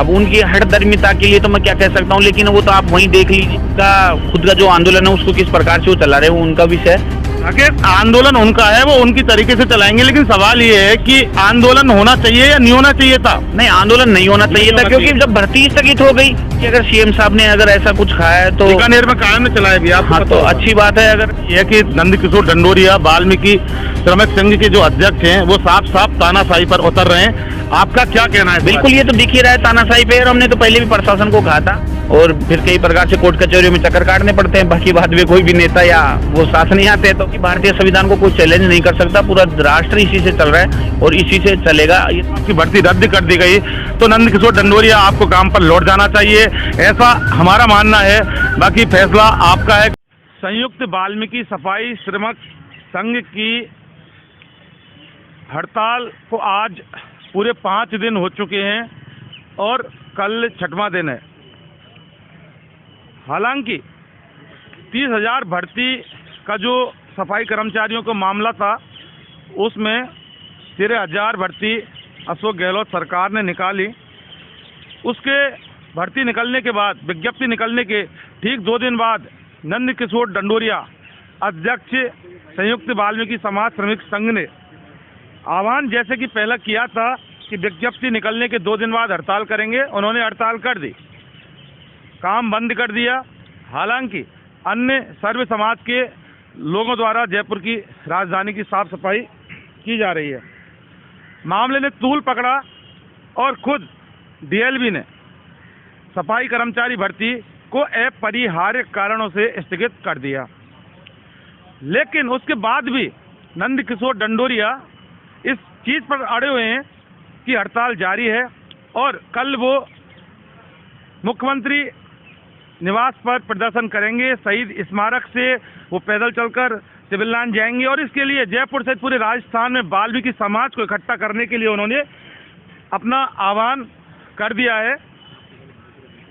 अब उनकी हठधर्मिता के लिए तो मैं क्या कह सकता हूँ, लेकिन वो तो आप वहीं देख लीजिए, उनका खुद का जो आंदोलन है उसको किस प्रकार से वो चला रहे हैं, वो उनका विषय है। राकेश, आंदोलन उनका है, वो उनकी तरीके से चलाएंगे, लेकिन सवाल ये है कि आंदोलन होना चाहिए या नहीं होना चाहिए था? नहीं, आंदोलन नहीं होना चाहिए था, क्योंकि जब भर्ती स्थगित हो गई कि अगर सीएम साहब ने अगर ऐसा कुछ खाया है तो बीकानेर में कायम में चलाया भी आप। हाँ, तो अच्छी बात है। अगर यह कि नंदकिशोर ढंडोरिया वाल्मीकि श्रमिक संघ के जो अध्यक्ष हैं वो साफ साफ तानाशाही पर उतर रहे हैं, आपका क्या कहना है? बिल्कुल, ये तो दिख ही रहा है तानाशाही पे, और हमने तो पहले भी प्रशासन को कहा था, और फिर कई प्रकार से कोर्ट कचहरियों में चक्कर काटने पड़ते हैं। बाकी बात में कोई भी नेता या वो साथ नहीं आते, तो भारतीय संविधान को कोई चैलेंज नहीं कर सकता। पूरा राष्ट्र इसी से चल रहा है और इसी से चलेगा। आपकी भर्ती रद्द कर दी गई तो नंदकिशोर ढंडोरिया आपको काम पर लौट जाना चाहिए, ऐसा हमारा मानना है। बाकी फैसला आपका है। संयुक्त वाल्मीकि सफाई श्रमिक संघ की हड़ताल को आज पूरे 5 दिन हो चुके हैं और कल 6वां दिन है। हालांकि 30,000 भर्ती का जो सफाई कर्मचारियों का मामला था उसमें 13,000 भर्ती अशोक गहलोत सरकार ने निकाली। उसके भर्ती निकलने के बाद, विज्ञप्ति निकलने के ठीक 2 दिन बाद नंदकिशोर ढंडोरिया अध्यक्ष संयुक्त वाल्मीकि समाज श्रमिक संघ ने आह्वान जैसे कि पहला किया था कि विज्ञप्ति निकलने के 2 दिन बाद हड़ताल करेंगे, उन्होंने हड़ताल कर दी, काम बंद कर दिया। हालांकि अन्य सर्व समाज के लोगों द्वारा जयपुर की राजधानी की साफ सफाई की जा रही है। मामले ने तूल पकड़ा और खुद डीएलबी ने सफाई कर्मचारी भर्ती को अपरिहार्य कारणों से स्थगित कर दिया। लेकिन उसके बाद भी नंदकिशोर ढंडोरिया इस चीज पर अड़े हुए हैं कि हड़ताल जारी है, और कल वो मुख्यमंत्री निवास पर प्रदर्शन करेंगे। शहीद स्मारक से वो पैदल चलकर सिविल लाइन जाएंगे, और इसके लिए जयपुर सहित पूरे राजस्थान में वाल्मीकि समाज को इकट्ठा करने के लिए उन्होंने अपना आह्वान कर दिया है।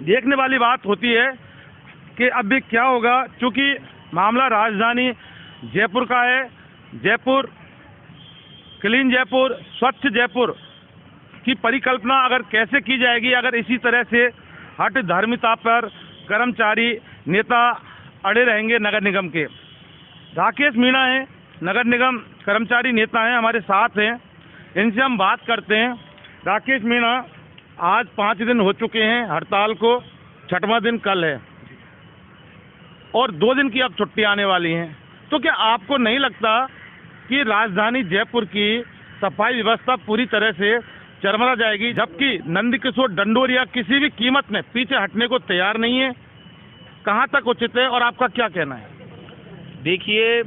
देखने वाली बात होती है कि अब भी क्या होगा, क्योंकि मामला राजधानी जयपुर का है। जयपुर, क्लीन जयपुर, स्वच्छ जयपुर की परिकल्पना अगर कैसे की जाएगी, अगर इसी तरह से हठ धार्मिकता पर कर्मचारी नेता अड़े रहेंगे। नगर निगम के राकेश मीणा हैं, नगर निगम कर्मचारी नेता हैं, हमारे साथ हैं, इनसे हम बात करते हैं। राकेश मीणा, आज 5 दिन हो चुके हैं हड़ताल को, 6वां दिन कल है और 2 दिन की अब छुट्टी आने वाली हैं, तो क्या आपको नहीं लगता कि राजधानी जयपुर की सफाई व्यवस्था पूरी तरह से चरमरा जाएगी, जबकि नंदकिशोर ढंडोरिया किसी भी कीमत में पीछे हटने को तैयार नहीं है? कहाँ तक उचित है और आपका क्या कहना है? देखिए,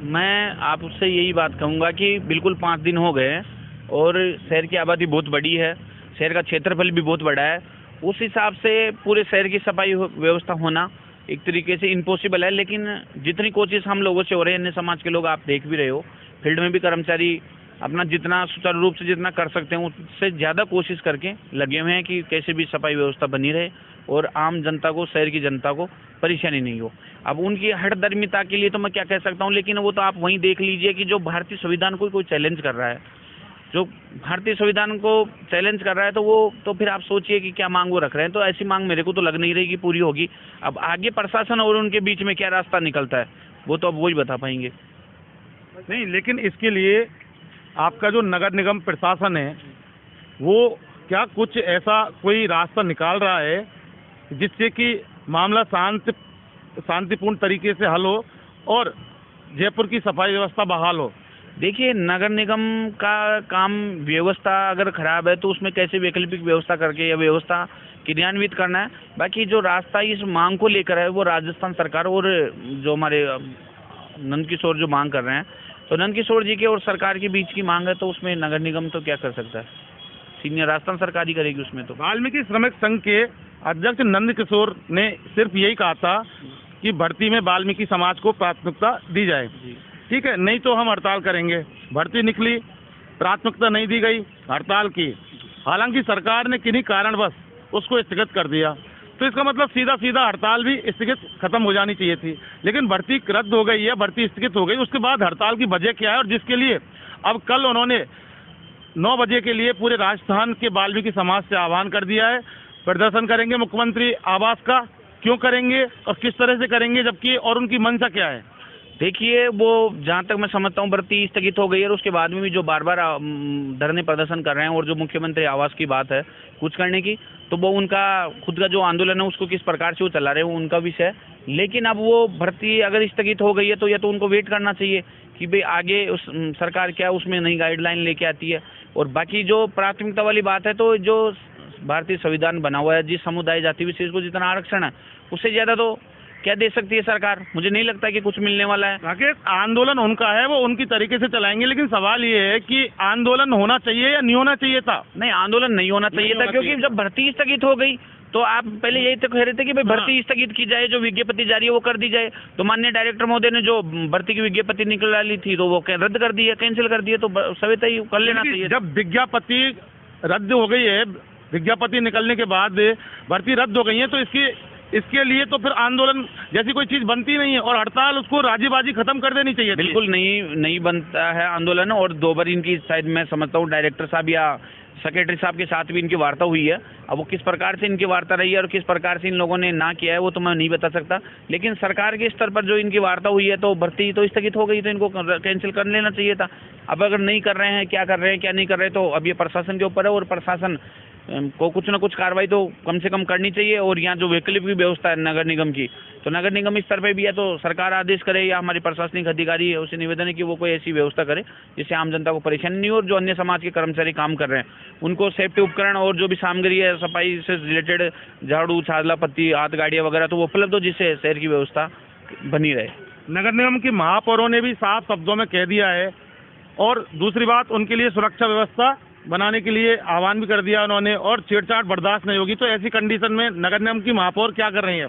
मैं आपसे यही बात कहूँगा कि बिल्कुल 5 दिन हो गए हैं और शहर की आबादी बहुत बड़ी है, शहर का क्षेत्रफल भी बहुत बड़ा है। उस हिसाब से पूरे शहर की सफाई व्यवस्था होना एक तरीके से इम्पॉसिबल है, लेकिन जितनी कोशिश हम लोगों से हो रही है, अन्य समाज के लोग आप देख भी रहे हो, फील्ड में भी कर्मचारी अपना जितना सुचारू रूप से जितना कर सकते हैं उससे ज़्यादा कोशिश करके लगे हुए हैं कि कैसे भी सफाई व्यवस्था बनी रहे और आम जनता को, शहर की जनता को परेशानी नहीं हो। अब उनकी हठधर्मिता के लिए तो मैं क्या कह सकता हूँ, लेकिन वो तो आप वहीं देख लीजिए कि जो भारतीय संविधान को कोई चैलेंज कर रहा है, जो भारतीय संविधान को चैलेंज कर रहा है, तो वो तो फिर आप सोचिए कि क्या मांग वो रख रहे हैं। तो ऐसी मांग मेरे को तो लग नहीं रही कि पूरी होगी। अब आगे प्रशासन और उनके बीच में क्या रास्ता निकलता है वो तो अब वही बता पाएंगे। नहीं, लेकिन इसके लिए आपका जो नगर निगम प्रशासन है वो क्या कुछ ऐसा कोई रास्ता निकाल रहा है जिससे कि मामला शांतिपूर्ण तरीके से हल हो और जयपुर की सफाई व्यवस्था बहाल हो? देखिए, नगर निगम का काम व्यवस्था अगर खराब है तो उसमें कैसे वैकल्पिक व्यवस्था करके या व्यवस्था क्रियान्वित करना है। बाकी जो रास्ता इस मांग को लेकर है वो राजस्थान सरकार और जो हमारे नंदकिशोर जो मांग कर रहे हैं, तो नंदकिशोर जी के और सरकार के बीच की मांग है, तो उसमें नगर निगम तो क्या कर सकता है, सीनियर राजस्थान सरकार ही करेगी उसमें। तो वाल्मीकि श्रमिक संघ के अध्यक्ष नंदकिशोर ने सिर्फ यही कहा था कि भर्ती में वाल्मीकि समाज को प्राथमिकता दी जाए, ठीक है, नहीं तो हम हड़ताल करेंगे। भर्ती निकली, प्राथमिकता नहीं दी गई, हड़ताल की। हालांकि सरकार ने किन्हीं कारणवश उसको स्थगित कर दिया, तो इसका मतलब सीधा सीधा हड़ताल भी स्थगित खत्म हो जानी चाहिए थी। लेकिन भर्ती रद्द हो गई है, भर्ती स्थगित हो गई, उसके बाद हड़ताल की वजह क्या है और जिसके लिए अब कल उन्होंने 9 बजे के लिए पूरे राजस्थान के वाल्मीकि समाज से आह्वान कर दिया है। प्रदर्शन करेंगे मुख्यमंत्री आवास का, क्यों करेंगे और किस तरह से करेंगे, जबकि और उनकी मंशा क्या है? देखिए, वो जहाँ तक मैं समझता हूँ भर्ती स्थगित हो गई है और उसके बाद में भी जो बार बार धरने प्रदर्शन कर रहे हैं और जो मुख्यमंत्री आवास की बात है कुछ करने की, तो वो उनका खुद का जो आंदोलन है उसको किस प्रकार से वो चला रहे हैं वो उनका विषय है। लेकिन अब वो भर्ती अगर स्थगित हो गई है तो या तो उनको वेट करना चाहिए कि भाई आगे उस सरकार क्या उसमें नई गाइडलाइन लेके आती है। और बाकी जो प्राथमिकता वाली बात है, तो जो भारतीय संविधान बना हुआ है, जिस समुदाय जाति विशेष को जितना आरक्षण है उससे ज़्यादा तो क्या दे सकती है सरकार? मुझे नहीं लगता कि कुछ मिलने वाला है। राकेश, आंदोलन उनका है, वो उनकी तरीके से चलाएंगे, लेकिन सवाल ये है कि आंदोलन होना चाहिए या नहीं होना चाहिए था? नहीं, आंदोलन नहीं होना चाहिए था, क्योंकि जब भर्ती स्थगित हो गई तो आप पहले यही तो कह रहे थे कि भाई भर्ती स्थगित की जाए, जो विज्ञप्ति जारी है वो कर दी जाए। तो माननीय डायरेक्टर महोदय ने जो भर्ती की विज्ञप्ति निकल ली थी तो वो रद्द कर दी है, कैंसिल कर दी है, तो सविता ही कर लेना चाहिए। जब विज्ञप्ति रद्द हो गई है, विज्ञप्ति निकलने के बाद भर्ती रद्द हो गई है, तो इसके लिए तो फिर आंदोलन जैसी कोई चीज बनती नहीं है और हड़ताल उसको राजीबाजी खत्म कर देनी चाहिए। बिल्कुल नहीं बनता है आंदोलन। और 2 बार इनकी शायद मैं समझता हूँ डायरेक्टर साहब या सेक्रेटरी साहब के साथ भी इनकी वार्ता हुई है। अब वो किस प्रकार से इनकी वार्ता रही है और किस प्रकार से इन लोगों ने ना किया है वो तो मैं नहीं बता सकता, लेकिन सरकार के स्तर पर जो इनकी वार्ता हुई है तो भर्ती तो स्थगित हो गई, तो इनको कैंसिल कर लेना चाहिए था। अब अगर नहीं कर रहे हैं, क्या कर रहे हैं क्या नहीं कर रहे, तो अब ये प्रशासन के ऊपर है और प्रशासन को कुछ ना कुछ कार्रवाई तो कम से कम करनी चाहिए। और यहाँ जो वैकल्पिक की व्यवस्था है नगर निगम की, तो नगर निगम स्तर पे भी है तो सरकार आदेश करे या हमारी प्रशासनिक अधिकारी है उसे निवेदन है कि वो कोई ऐसी व्यवस्था करे जिससे आम जनता को परेशानी नहीं हो। और जो अन्य समाज के कर्मचारी काम कर रहे हैं उनको सेफ्टी उपकरण और जो भी सामग्री है सफाई से रिलेटेड, झाड़ू, छाजला, पत्ती, हाथ गाड़ियाँ वगैरह, तो वो उपलब्ध हो जिससे शहर की व्यवस्था बनी रहे। नगर निगम की महापौरों ने भी साफ शब्दों में कह दिया है और दूसरी बात उनके लिए सुरक्षा व्यवस्था बनाने के लिए आह्वान भी कर दिया उन्होंने, और छेड़छाड़ बर्दाश्त नहीं होगी। तो ऐसी कंडीशन में नगर निगम की महापौर क्या कर रही है?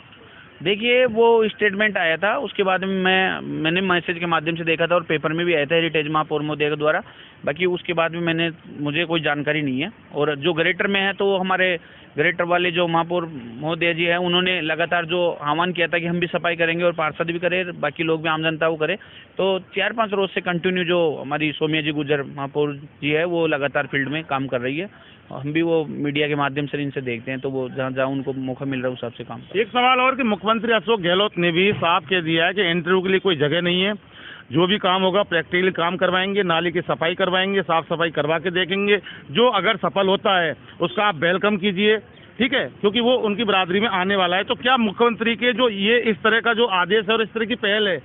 देखिए, वो स्टेटमेंट आया था, उसके बाद में मैंने मैसेज के माध्यम से देखा था और पेपर में भी आया था हेरिटेज महापौर महोदय के द्वारा। बाकी उसके बाद में मुझे कोई जानकारी नहीं है। और जो ग्रेटर में है तो हमारे ग्रेटर वाले जो महापौर महोदय जी हैं उन्होंने लगातार जो आह्वान किया था कि हम भी सफाई करेंगे और पार्षद भी करें, बाकी लोग भी आम जनता को करें। तो 4-5 रोज से कंटिन्यू जो हमारी सोमिया जी गुजर महापौर जी है वो लगातार फील्ड में काम कर रही है। हम भी वो मीडिया के माध्यम से इनसे देखते हैं, तो वो जहाँ उनको मौका मिल रहा है उस हिसाब से काम। एक सवाल और कि मुख्यमंत्री अशोक गहलोत ने भी साफ कह दिया है कि इंटरव्यू के लिए कोई जगह नहीं है, जो भी काम होगा प्रैक्टिकली काम करवाएंगे, नाली की सफाई करवाएंगे, साफ सफाई करवा के देखेंगे, जो अगर सफल होता है उसका आप वेलकम कीजिए, ठीक है, क्योंकि वो उनकी बरादरी में आने वाला है। तो क्या मुख्यमंत्री के जो ये इस तरह का जो आदेश है और इस तरह की पहल है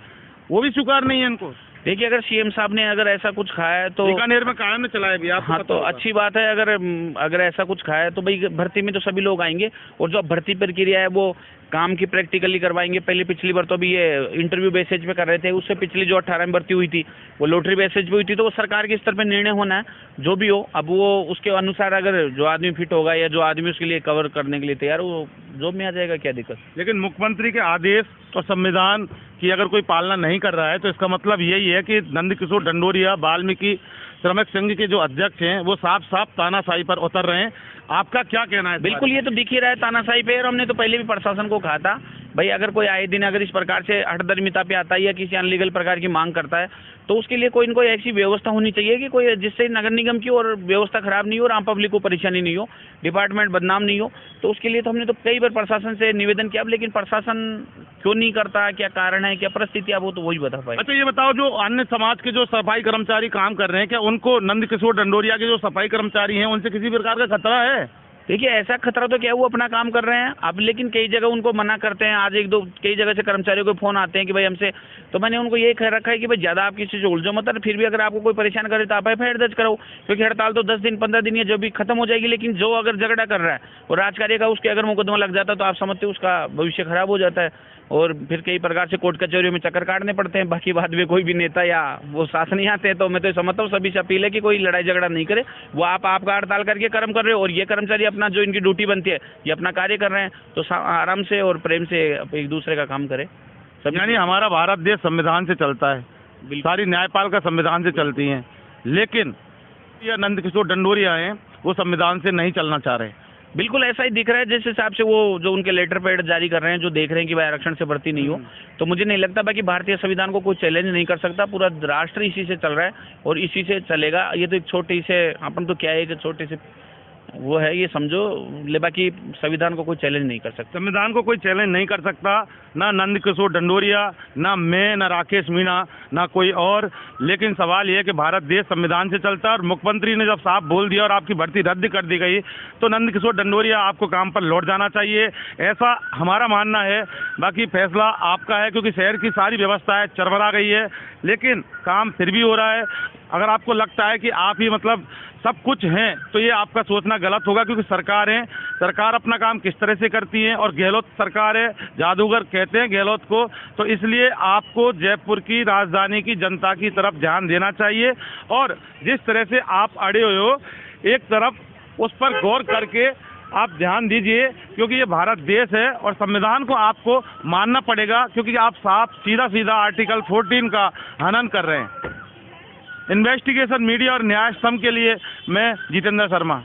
वो भी स्वीकार नहीं है इनको? देखिए, अगर सीएम साहब ने अगर ऐसा कुछ खाया है तो बीकानेर में कायम में चलाया भी आप, हाँ, तो अच्छी बात है। अगर ऐसा कुछ खाया है तो भाई भर्ती में तो सभी लोग आएंगे और जो भर्ती प्रक्रिया है वो काम की प्रैक्टिकली करवाएंगे। पहले पिछली बार तो अभी ये इंटरव्यू बेसिस पे कर रहे थे, उससे पिछली जो 18 में भर्ती हुई थी वो लॉटरी बेसिस पे हुई थी। तो वो सरकार के स्तर पे निर्णय होना है जो भी हो। अब वो उसके अनुसार अगर जो आदमी फिट होगा या जो आदमी उसके लिए कवर करने के लिए तैयार वो जॉब में आ जाएगा, क्या दिक्कत। लेकिन मुख्यमंत्री के आदेश और संविधान की अगर कोई पालना नहीं कर रहा है तो इसका मतलब यही है कि नंदकिशोर ढंडोरिया वाल्मीकि श्रमिक संघ के जो अध्यक्ष हैं वो साफ साफ तानाशाही पर उतर रहे हैं। आपका क्या कहना है? बिल्कुल, ये तो दिख ही रहा है तानाशाही पे। और हमने तो पहले भी प्रशासन को कहा था भाई अगर कोई आए दिन अगर इस प्रकार से हठधर्मिता पे आता है या किसी अनलीगल प्रकार की मांग करता है तो उसके लिए कोई न कोई ऐसी व्यवस्था होनी चाहिए कि कोई जिससे नगर निगम की और व्यवस्था खराब नहीं हो और आम पब्लिक को परेशानी नहीं हो, डिपार्टमेंट बदनाम नहीं हो। तो उसके लिए तो हमने तो कई बार प्रशासन से निवेदन किया, लेकिन प्रशासन क्यों नहीं करता, क्या कारण है, क्या परिस्थिति है, वो तो वही बता पाए। अच्छा, ये बताओ, जो अन्य समाज के जो सफाई कर्मचारी काम कर रहे हैं, क्या उनको नंदकिशोर ढंडोरिया के जो सफाई कर्मचारी हैं उनसे किसी प्रकार का खतरा है? देखिए, ऐसा खतरा तो क्या, वो अपना काम कर रहे हैं अब, लेकिन कई जगह उनको मना करते हैं। आज कई जगह से कर्मचारियों को फोन आते हैं कि भाई हमसे, तो मैंने उनको ये कह रखा है कि भाई ज़्यादा आप किसी से उलझो मत, फिर भी अगर आपको कोई परेशान करे तो आप एफआईआर दर्ज कराओ, क्योंकि हड़ताल तो 10 दिन 15 दिन या जो भी खत्म हो जाएगी। लेकिन जो अगर झगड़ा कर रहा है और राजकार्य का उसके अगर मुकदमा लग जाता है तो आप समझते हो उसका भविष्य खराब हो जाता है और फिर कई प्रकार से कोर्ट कचहरियों में चक्कर काटने पड़ते हैं। बाकी बाद में कोई भी नेता या वो शासन नहीं आते हैं। तो मैं तो समझता हूँ सभी से अपील है कि कोई लड़ाई झगड़ा नहीं करे, वो आपका हड़ताल करके कर्म कर रहे हो और ये कर्मचारी अपना जो इनकी ड्यूटी बनती है ये अपना कार्य कर रहे हैं, तो आराम से और प्रेम से एक दूसरे का काम करे। यानी हमारा भारत देश संविधान से चलता है, सारी न्यायपालिका संविधान से चलती हैं, लेकिन ये नंदकिशोर ढंडोरिया हैं वो संविधान से नहीं चलना चाह रहे। बिल्कुल ऐसा ही दिख रहा है जिस हिसाब से वो जो उनके लेटर पैड जारी कर रहे हैं, जो देख रहे हैं कि भाई आरक्षण से भर्ती नहीं हो, तो मुझे नहीं लगता। बाकी भारतीय संविधान को कोई चैलेंज नहीं कर सकता, पूरा राष्ट्र इसी से चल रहा है और इसी से चलेगा। ये तो एक छोटी से अपन तो क्या है कि छोटे से वो है, ये समझो ले, बाकी संविधान को कोई चैलेंज नहीं कर सकता। संविधान को कोई चैलेंज नहीं कर सकता, ना नंद किशोर डंडोरिया, ना मैं, ना राकेश मीणा, ना कोई और। लेकिन सवाल ये है कि भारत देश संविधान से चलता है और मुख्यमंत्री ने जब साफ बोल दिया और आपकी भर्ती रद्द कर दी गई, तो नंद किशोर डंडोरिया आपको काम पर लौट जाना चाहिए, ऐसा हमारा मानना है। बाकी फैसला आपका है, क्योंकि शहर की सारी व्यवस्था है चरमरा गई है, लेकिन काम फिर भी हो रहा है। अगर आपको लगता है कि आप ही मतलब सब कुछ हैं, तो ये आपका सोचना गलत होगा, क्योंकि सरकार है, सरकार अपना काम किस तरह से करती है, और गहलोत सरकार है, जादूगर कहते हैं गहलोत को। तो इसलिए आपको जयपुर की राजधानी की जनता की तरफ ध्यान देना चाहिए, और जिस तरह से आप अड़े हुए हो एक तरफ उस पर गौर करके आप ध्यान दीजिए, क्योंकि ये भारत देश है और संविधान को आपको मानना पड़ेगा, क्योंकि आप साफ सीधा सीधा आर्टिकल 14 का हनन कर रहे हैं। इन्वेस्टिगेशन मीडिया और न्याय स्तंभ के लिए मैं जितेंद्र शर्मा।